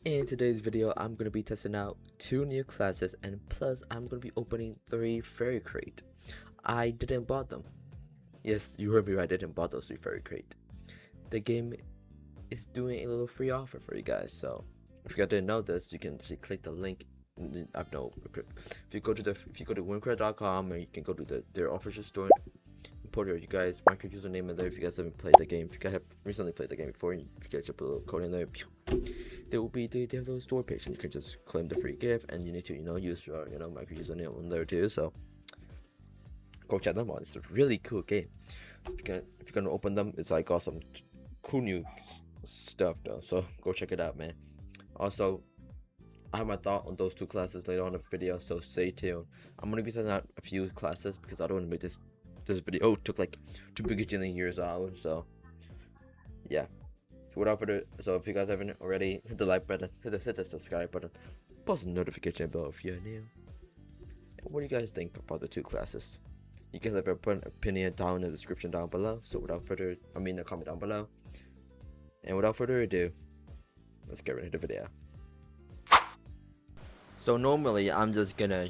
In today's video, I'm going to be testing out 2 new classes, and plus I'm going to be opening 3 fairy crate. I didn't bought them. Yes, you heard me right, I didn't bought those 3 fairy crate. The game is doing a little free offer for you guys, so if you guys didn't know this, you can actually click the link. If you go to Wynncraft.com, or you can go to their official store. Put your guys Minecraft username in there if you guys haven't played the game. If you guys have recently played the game before, you can just put a little code in there. They have a little store page, and you can just claim the free gift, and you need to use your Minecraft username on there too. So go check them out. It's a really cool game. If you're gonna open them, it's like got some cool new stuff though. So go check it out, man. Also, I have my thought on those 2 classes later on in the video, so stay tuned. I'm gonna be sending out a few classes because I don't want to make this video took like 2 bajillion years out. So yeah. So without further, so if you guys haven't already, hit the like button, hit the subscribe button, post the notification bell if you're new. And what do you guys think about the 2 classes? You guys have a put an opinion down in the description down below. So without further, the comment down below. And without further ado, let's get ready to the video. So normally I'm just gonna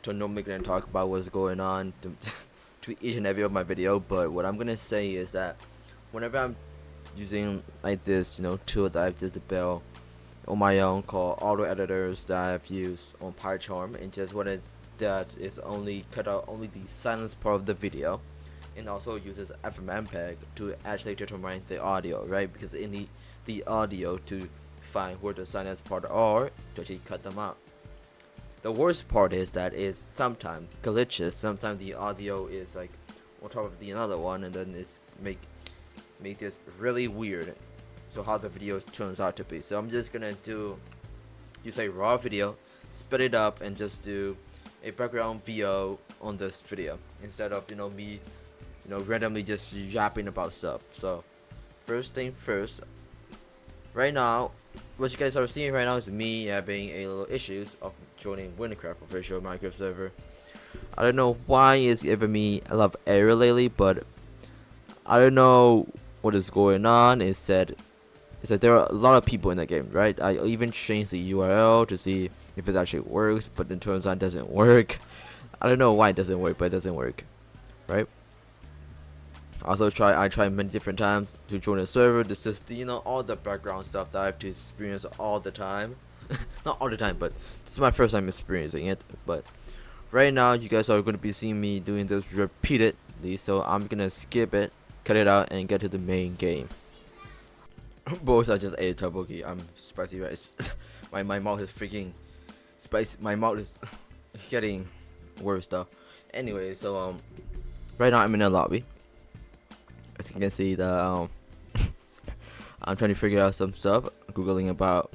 normally gonna talk about what's going on to each and every of my video, but what I'm gonna say is that whenever I'm using like this tool that I've just built on my own called auto editors that I've used on PyCharm, and just wanted that is only cut out only the silence part of the video, and also uses FFmpeg to actually determine the audio, right? Because it need the audio to find where the silence part are to actually cut them out. The worst part is that it's sometimes glitches. Sometimes the audio is like on top of the another one, and then it's make this really weird. So how the video turns out to be. So I'm just gonna use a raw video, split it up, and just do a background VO on this video instead of me randomly just yapping about stuff. So first thing first, right now, what you guys are seeing right now is me having a little issues of joining Wynncraft official Minecraft server. I don't know why it's giving me a lot of error lately, but I don't know what is going on. It said there are a lot of people in the game, right? I even changed the URL to see if it actually works, but it turns out it doesn't work. I don't know why it doesn't work, but it doesn't work, right? I tried many different times to join the server. This is all the background stuff that I have to experience all the time. Not all the time, but this is my first time experiencing it. But right now, you guys are going to be seeing me doing this repeatedly, so I'm gonna skip it, cut it out, and get to the main game. Both I just ate tteokbokki. I'm spicy rice. my mouth is freaking spicy. My mouth is getting worse though. Anyway, so right now I'm in a lobby. As you can see that I'm trying to figure out some stuff, googling about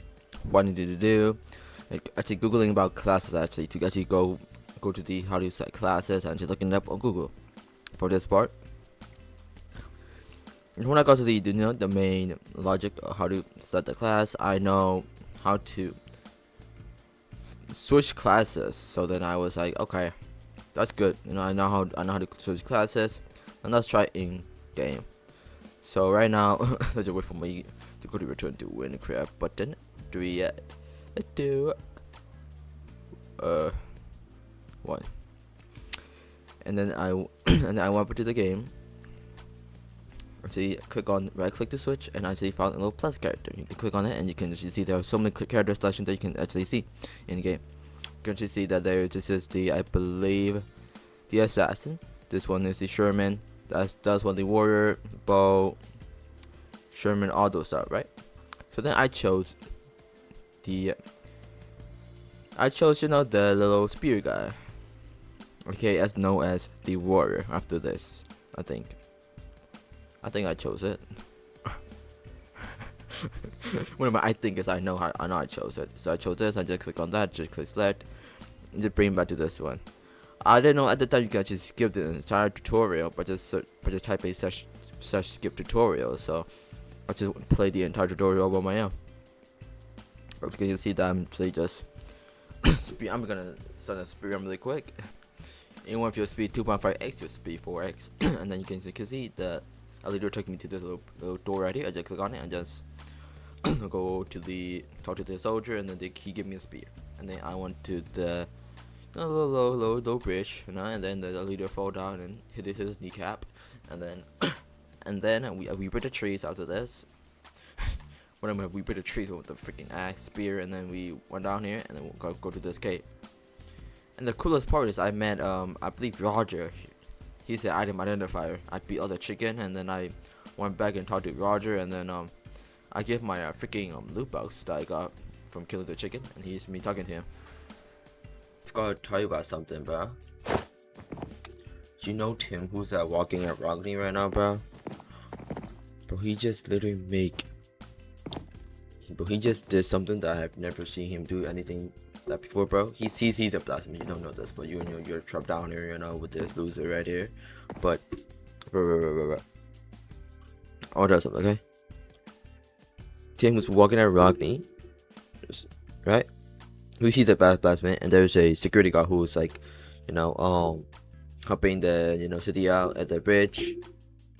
what I need to do, like actually googling about classes actually to actually go to the how to set classes, and just looking it up on Google for this part. And when I got to the main logic of how to set the class, I know how to switch classes. So then I was like, okay, that's good. I know how to switch classes, and let's try in game. So right now, let's just wait for me to go to return to Wynncraft button. 3, 2, 1, and then I went to the game. See, right click to switch, and actually found a little plus character. You can click on it, and you can actually see there are so many character selections that you can actually see in game. You can actually see that this is I believe the assassin. This one is the Shaman. That's one the warrior, bow, Shaman, all those stuff, right? So then I chose the little spear guy. Okay, as known as the warrior. After this, I think I chose it. Whatever I think is I know I chose it. So I chose this. I just click on that. Just click select, and just bring back to this one. I didn't know at the time you can just skip the entire tutorial, but just type a search skip tutorial. So I just play the entire tutorial by my own. As you can see that I'm actually just I'm gonna send a speed run really quick. You want your speed 2.5x to speed 4x, and then you can see that a leader took me to this little door right here. I just click on it and just go to talk to the soldier, and then he give me a spear, and then I went to the low bridge, you know, and then the leader fall down and hit his kneecap, and then we break the trees after this. Whenever we break the trees with the freaking axe, spear, and then we went down here, and then we'll go to this cave. And the coolest part is I met I believe Roger. He said item identifier. I beat all the chicken, and then I went back and talked to Roger, and then I gave my freaking loot box that I got from killing the chicken, and he's me talking to him. I forgot to tell you about something, bro. You know Tim, who's walking at Ragni right now, bro? Bro, he just literally he just did something that I have never seen him do anything that before, bro. He's a plasmid. You don't know this, but you're trapped down here, you know, with this loser right here. But bro. I'll tell you something, okay? Tim was walking at Ragni, right? He's a bad plasmid, and there's a security guard who's like, you know, helping the city out at the bridge.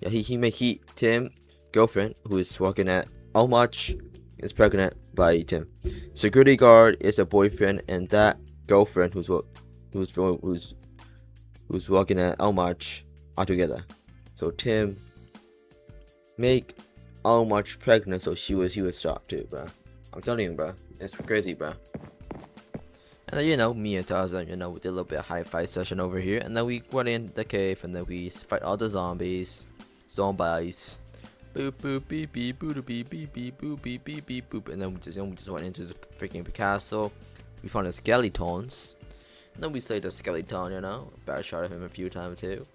Yeah, he Tim girlfriend who is walking at Almach is pregnant by Tim. Security guard is a boyfriend, and that girlfriend who's walking at Almach are together. So Tim make Almach pregnant, so he was shocked too, bro. I'm telling you, bro, it's crazy, bro. And then, you know, me and Tarzan, you know, we did a little bit of high fight session over here, and then we went in the cave, and then we fight all the zombies. Boop boop beep beep boop beep beep beep boop beep beep beep boop, and then we just went into the freaking castle. We found the skeletons, and then we slayed the skeleton, you know. Bad shot at him a few times too.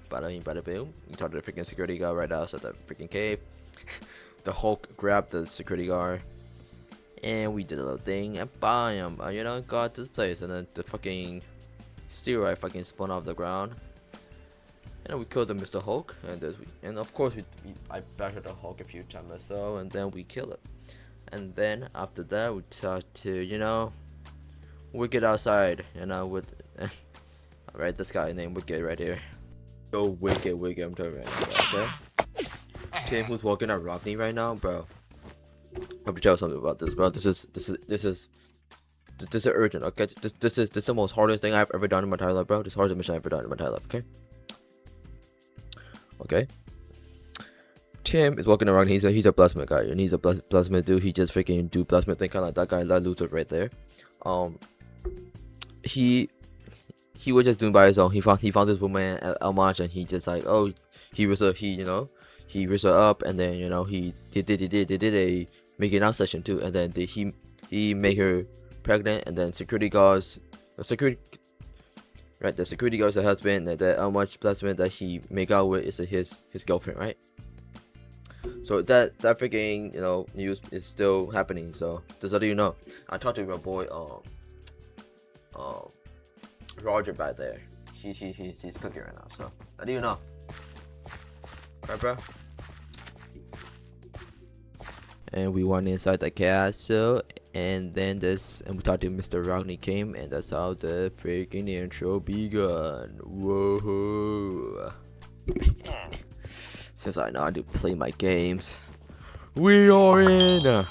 Bada boom. We talked to the freaking security guard right outside the freaking cave. The Hulk grabbed the security guard, and we did a little thing, and bam, you know, got this place, and then the fucking steroid fucking spun off the ground. And we killed the Mr. Hulk, and of course I battered the Hulk a few times or so, and then we kill it. And then after that we talked to, you know, Wicked outside, you know, with alright, this guy named Wicked right here. Yo, Wicked, I'm telling you right now, okay? Tim, who's walking at Ragni right now, bro. I have to tell you something about this, bro. This is urgent, okay? This is the most hardest thing I've ever done in my entire life, bro. This is the hardest mission I've ever done in my entire life, okay? Okay. Tim is walking around. He's a plasmid guy, and he's a plasmid dude. He just freaking do plasmid thing, kind of like that guy, that loser right there. He was just doing by his own. He found this woman at Almach, and he just like, oh, he raised her up, and then, you know, he did a making out session too, and then he made her pregnant, and then the security guard's the husband, and the Almach plasmid that he make out with is his girlfriend, right? So that freaking, you know, news is still happening. So just so you know, I talked to my boy Roger back there. She's cooking right now. So how do you know? Right, bro? And we went inside the castle, and then we talked to Mr. Ragni came, and that's how the freaking intro begun. Whoa! Since I know how to play my games, we are in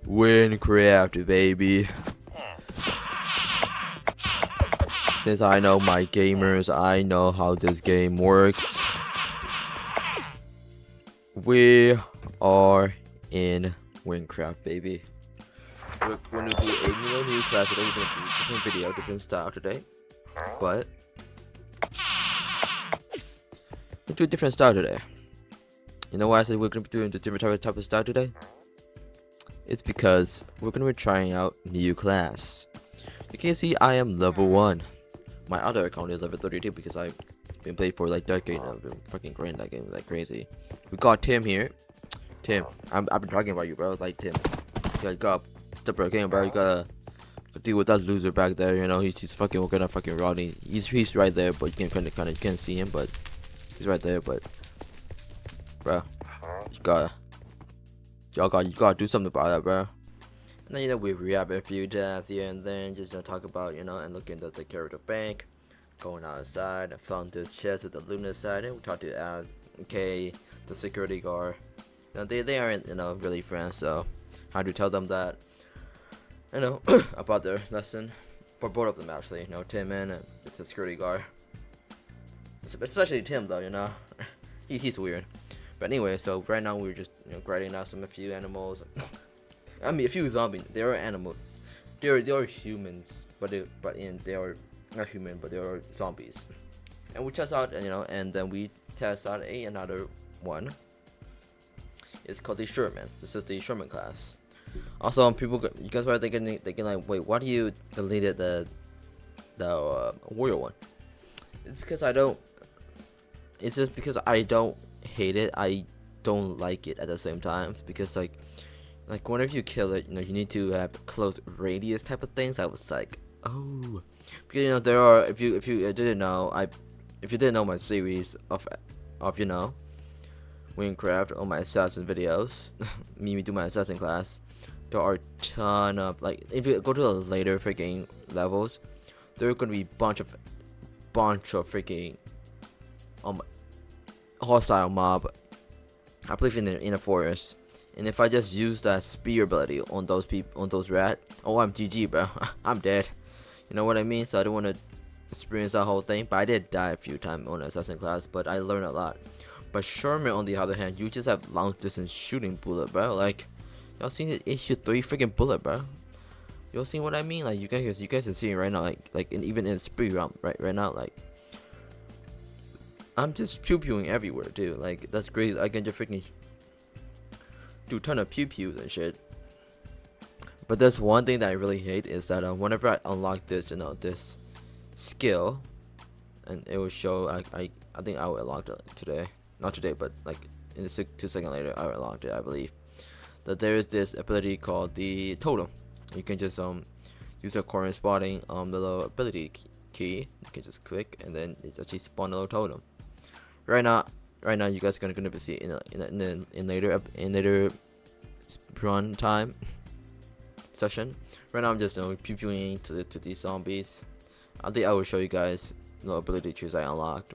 Wynncraft, baby. Since I know my gamers, I know how this game works. We are in Wynncraft, baby. We're gonna do a new class today. We're gonna do a different video, different style today. But we'll do a different style today. You know why I said we're gonna be doing the different type of style today? It's because we're gonna be trying out new class. You can see I am level 1. My other account is level 32 because I've been playing for like decade now. I've been fucking grinding that game like crazy. We got Tim here. Tim, I've been talking about you, bro. Like Tim, you gotta step up game, bro. You gotta deal with that loser back there. You know, he's fucking working at fucking Rodney. He's right there, but you can't see him, but he's right there. But bro, you gotta do something about that, bro. And then, you know, we re-up a few tabs here and then, just talk about, you know, and look into the character bank. Going outside, I found this chest with the Luna side, and we talked to the security guard. Now they aren't, you know, really friends, so how to tell them that, you know, about their lesson. For both of them actually, you know, Tim and it's a security guard. Especially Tim though, you know, he's weird. But anyway, so right now we're just, you know, grinding out a few animals. I mean, a few zombies. They are animals. They are humans, but they are not human, but they are zombies. And we test out, you know, and then we test out another one. It's called the Shaman. This is the Shaman class. Also, you guys are thinking like, wait, why do you deleted the warrior one? It's because I don't. It's just because I don't hate it. I don't like it at the same time. It's because like whenever you kill it, you know, you need to have close radius type of things. I was like, oh, because you know there are. If you didn't know, if you didn't know my series of you know, Wynncraft or my assassin videos, me do my assassin class. There are a ton of, like, if you go to the later freaking levels, there are gonna be bunch of freaking hostile mob. I believe in a forest, and if I just use that spear ability on those people, on those rat, oh, I'm GG, bro. I'm dead. You know what I mean? So I don't want to experience that whole thing. But I did die a few times on assassin class, but I learned a lot. But Shaman, on the other hand, you just have long distance shooting bullet, bro. Like, y'all seen it shoot 3 freaking bullet, bro. Y'all seen what I mean? Like, you guys are seeing right now, even in the speed round right now, like, I'm just pew-pewing everywhere, dude. Like, that's great. I can just freaking do a ton of pew-pews and shit. But there's one thing that I really hate is that whenever I unlock this, you know, this skill, and it will show. I think I will unlock it today. Not today, but like in the 2 seconds later, I unlocked it, I believe. That there is this ability called the totem. You can just use a corresponding little ability key. You can just click and then it actually spawn a little totem. Right now, you guys are gonna see in later run time session. Right now, I'm just pew-pewing to these zombies. I think I will show you guys the ability trees I unlocked.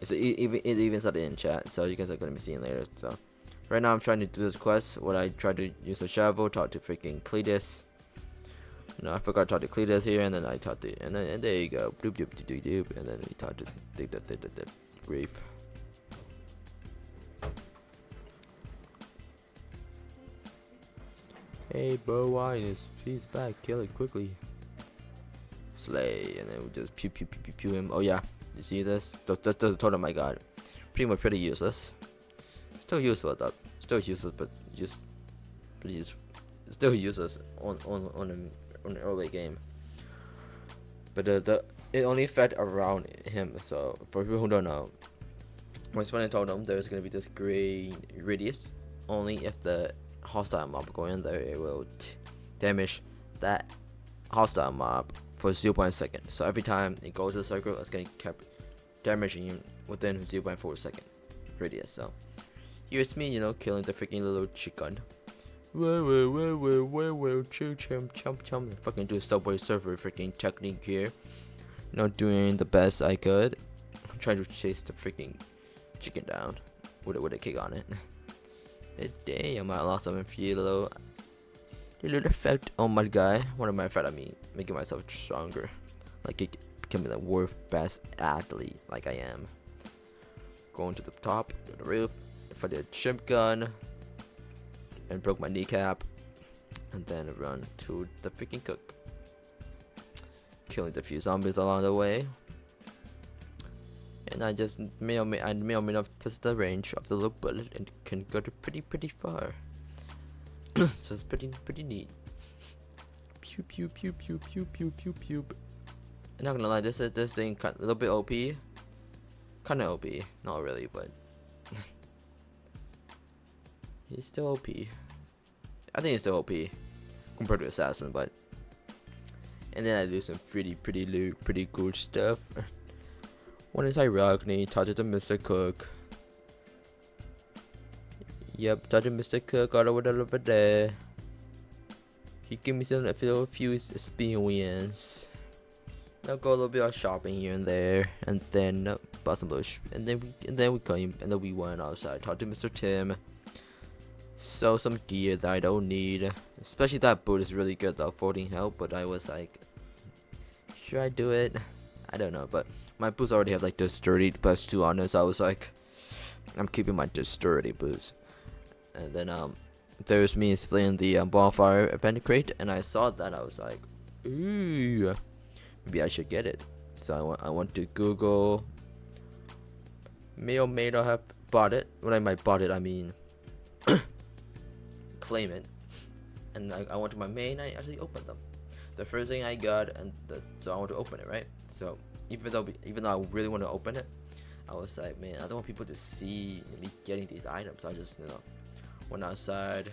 It even said it in chat, so you guys are gonna be seeing later. So right now I'm trying to do this quest where I try to use a shovel, talk to freaking Cletus. You know, I forgot to talk to Cletus here, and then I talked to, and there you go, doop doop doop doop, and then we talked to the reef. Hey, bro, why is he's back? Kill it quickly. Slay, and then we just pew pew pew pew pew him. Oh yeah, you see this? That's the totem I got. Pretty useless. Still useful though. Still useless, but just pretty useful. Still useless on an early game. But it only affect around him. So for people who don't know, when spawning totem, there's gonna be this green radius. Only if the hostile mob go in there, it will damage that hostile mob for 0.1 second. So every time it goes to the circle, it's gonna keep damaging him within 0.4 second radius. So here's me, you know, killing the freaking little chicken. Whoa, chump. Fucking do a Subway Surfer freaking technique here. You know, doing the best I could. I'm trying to chase the freaking chicken down with a kick on it. Damn, I lost some little effect on my guy. What am I effect? I mean, making myself stronger, like it becoming the world best athlete, like I am. Going to the top of the roof for the chimp gun, and broke my kneecap, and then run to the freaking cook, killing the few zombies along the way. And I just may or may not test the range of the little bullet and can go to pretty far. So it's pretty neat. Pew pew pew pew pew pew pew pew. I'm not gonna lie, this thing a little bit OP. Kinda OP, not really, but he's still OP. I think he's still OP compared to Assassin, but and then I do some pretty cool stuff. One is Ragni, talk to the Mr. Cook. Yep, talk to Mr. Cook all over there. He gave me some few experience. Now go a little bit of shopping here and there, and then bought some and then we came, and then we went outside. Talked to Mr. Tim. So some gear that I don't need, especially that boot is really good though, 14 health. But I was like, should I do it? I don't know. But my boots already have like the sturdy +2 on it, so I was like, I'm keeping my sturdy boots. And then there's me displaying the bonfire event crate, and I saw that I was like, ooh, maybe I should get it. So I went to Google. May or may not have bought it. When I might bought it, I mean claim it. And I went to my main. I actually opened them. The first thing I got, and so I want to open it, right? So even though I really want to open it, I was like, man, I don't want people to see me getting these items. So I just went outside,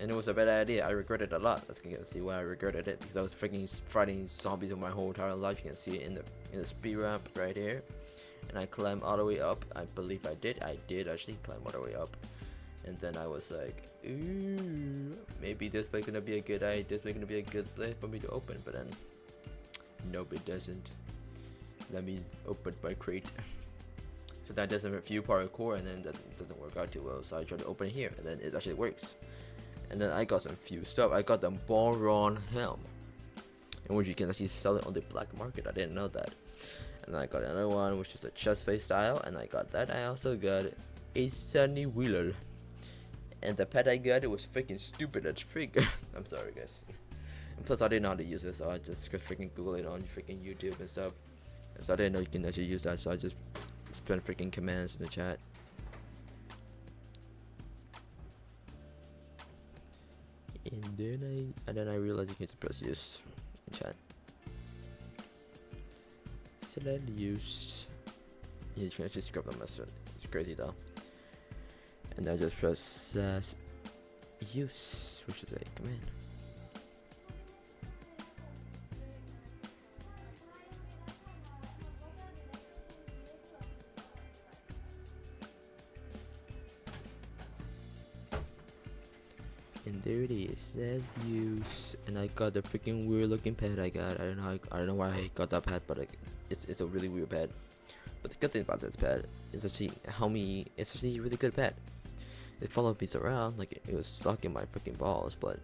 and it was a bad idea. I regretted it a lot. Let's see why I regretted it, because I was freaking fighting zombies my whole entire life. You can see it in the speed ramp right here, and I climbed all the way up. I believe I did actually climb all the way up, and then I was like, ooh, maybe this place gonna be a good idea. This place gonna be a good place for me to open, but then nope, it doesn't. Let me open my crate. So that doesn't have a few parkour, and then that doesn't work out too well. So I tried to open it here, and then it actually works. And then I got some few stuff. I got the Boron helm, in which you can actually sell it on the black market. I didn't know that. And then I got another one, which is a chest plate style, and I got that. I also got a Sunny Wheeler, and the pet I got, it was freaking stupid as frig. I'm sorry, guys. And plus, I didn't know how to use it, so I just could freaking Google it on freaking YouTube and stuff. And so I didn't know you can actually use that, so I just spent freaking commands in the chat. And then I realized you can just press use in chat. Select use. Yeah, you can actually scrub the message. It's crazy though. And I just press use, which is a command. And there it is. Let's use. And I got the freaking weird looking pad I got. I don't know why I got that pad, but it's a really weird pad. But the good thing about this pad is actually it's actually a really good pad. It followed me around like it was stuck in my freaking balls, but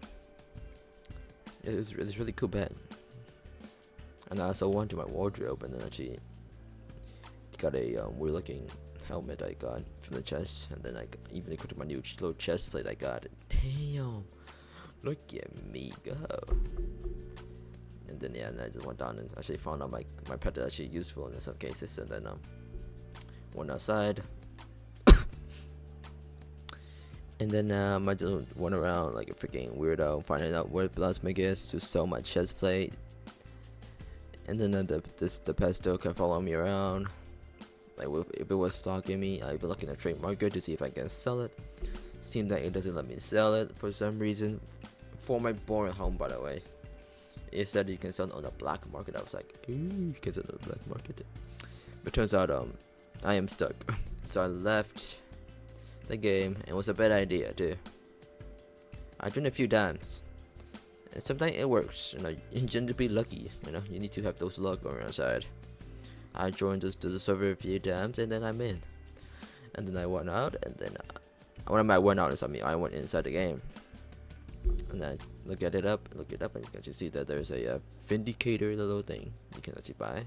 it's really cool pad. And I also went to my wardrobe and then actually got a weird looking helmet I got from the chest, and then I even equipped to my new little chest plate I got. Damn, look at me go. And then yeah, and I just went down and actually found out my pet is actually useful in some cases, and then went outside. And then I just went around like a freaking weirdo, finding out where Plasmic is to sell my chest plate. And then the pet still kept following me around. Like if it was stalking me, I'd be looking at trade market to see if I can sell it. Seems that it doesn't let me sell it for some reason. For my boring home, by the way, it said you can sell it on the black market. I was like, ooh, you can sell it on the black market. But turns out I am stuck. So I left the game, and it was a bad idea too. I joined a few times, and sometimes it works. You tend to be lucky. You need to have those luck on your side. I joined the server a few times, and then I'm in. And then I went out, and then when I went out, I went inside the game. And then I look it up, and you can actually see that there's a Vindicator, the little thing you can actually buy.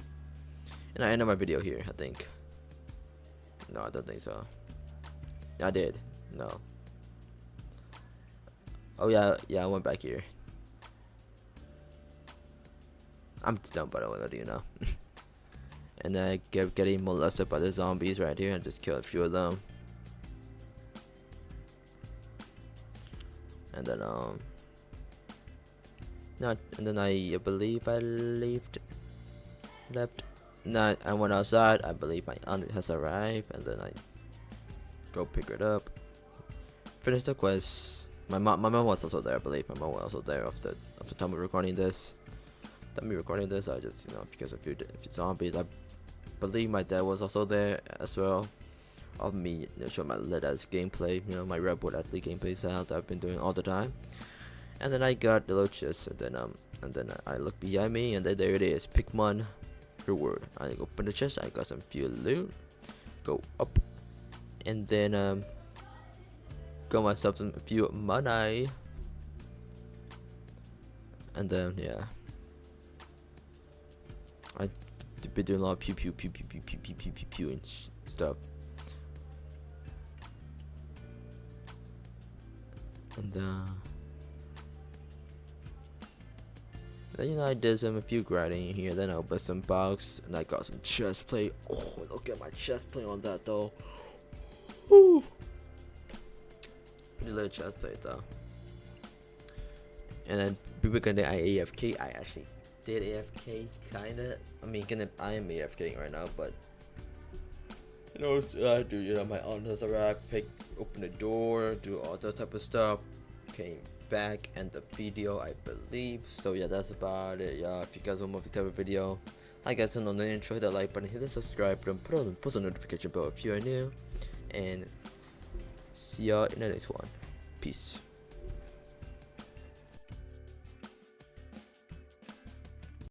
And I ended my video here, I think. No, I don't think so. I did. No. Oh yeah, I went back here. I'm dumb, but I want to let you know. And then I kept getting molested by the zombies right here, and just killed a few of them. And then I believe I left. No, I went outside. I believe my aunt has arrived, and then I go pick it up. Finish the quest. My mom was also there. I believe my mom was also there after the time of recording this. I just because of a few zombies. I believe my dad was also there as well. Of me showing my lit-as gameplay, my Rebel athlete gameplay style that I've been doing all the time. And then I got the little chest, and then I look behind me, and then there it is, Pikmin reward. I open the chest, I got some few loot. Go up, and then got myself some a few money, and then yeah, I be doing a lot of pew pew pew pew pew pew pew pew pew pew and stuff. And then you know, I did a few grinding here. Then I opened some box and I got some chest plate. Oh, look at my chest plate on that though. Woo. Pretty little chest plate though. And then people gonna I AFK. I actually did AFK kinda. I mean, I am AFK right now, but you know, I do, you know, my honors are open the door, do all that type of stuff. Came back and the video, I believe. So yeah, that's about it. Yeah, if you guys want more type of video, like I said on the intro, hit that like button, hit the subscribe button, post a notification bell if you are new, and see y'all in the next one. Peace.